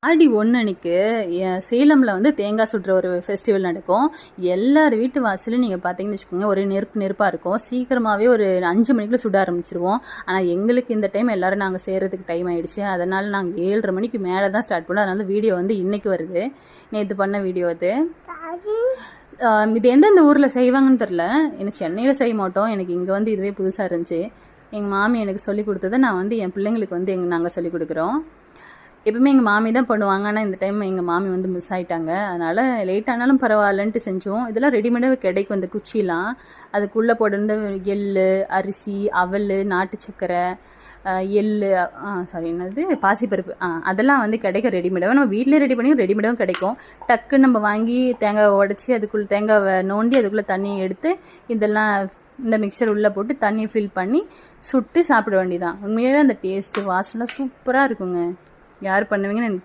ஆடி 1 அன்னைக்கு சேலமில் வந்து தேங்காய் சுடுற ஒரு ஃபெஸ்டிவல் நடக்கும். எல்லார் வீட்டு வாசலும் நீங்கள் பார்த்தீங்கன்னு வச்சுக்கோங்க, ஒரே நெருப்பாக இருக்கும். சீக்கிரமாகவே ஒரு 5 மணிக்குள்ள சுட ஆரம்பிச்சிருவோம். ஆனால் எங்களுக்கு இந்த டைம் எல்லோரும் நாங்கள் செய்கிறதுக்கு டைம் ஆகிடுச்சு. அதனால் நாங்கள் 7:30 மணிக்கு மேலே தான் ஸ்டார்ட் பண்ணோம். அதனால வீடியோ வந்து இன்றைக்கி வருது. நேற்று பண்ண வீடியோ அது. இது எந்தெந்த ஊரில் செய்வாங்கன்னு தெரில. எனக்கு சென்னையில் செய்ய மாட்டோம். எனக்கு இங்கே வந்து இதுவே புதுசாக இருந்துச்சு. எங்கள் மாமி எனக்கு சொல்லிக் கொடுத்ததை நான் வந்து என் பிள்ளைங்களுக்கு வந்து நாங்கள் சொல்லிக் கொடுக்குறோம். எப்பவுமே எங்கள் மாமி தான் பண்ணுவாங்க. ஆனால் இந்த டைம் எங்கள் மாமி வந்து மிஸ் ஆகிட்டாங்க. அதனால் லேட் ஆனாலும் பரவாயில்லன்ட்டு செஞ்சோம். இதெல்லாம் ரெடிமேடாக கிடைக்கும். இந்த குச்சிலாம் அதுக்குள்ளே போடுறது எள், அரிசி, அவல், நாட்டு சக்கரை, எள், என்னது பாசிப்பருப்பு, அதெல்லாம் வந்து கிடைக்கும் ரெடிமேடாக. நம்ம வீட்டிலே ரெடி பண்ணி ரெடிமேடாகவும் கிடைக்கும். டக்குன்னு நம்ம வாங்கி தேங்காய் உடச்சி அதுக்குள்ளே தேங்காவை நோண்டி அதுக்குள்ளே தண்ணியை எடுத்து இதெல்லாம் இந்த மிக்சர் உள்ளே போட்டு தண்ணி ஃபில் பண்ணி சுட்டு சாப்பிட வேண்டியதான். உண்மையாகவே அந்த டேஸ்ட்டு வாசனை சூப்பராக இருக்குங்க. யார் பண்ணுவீங்கன்னு எனக்கு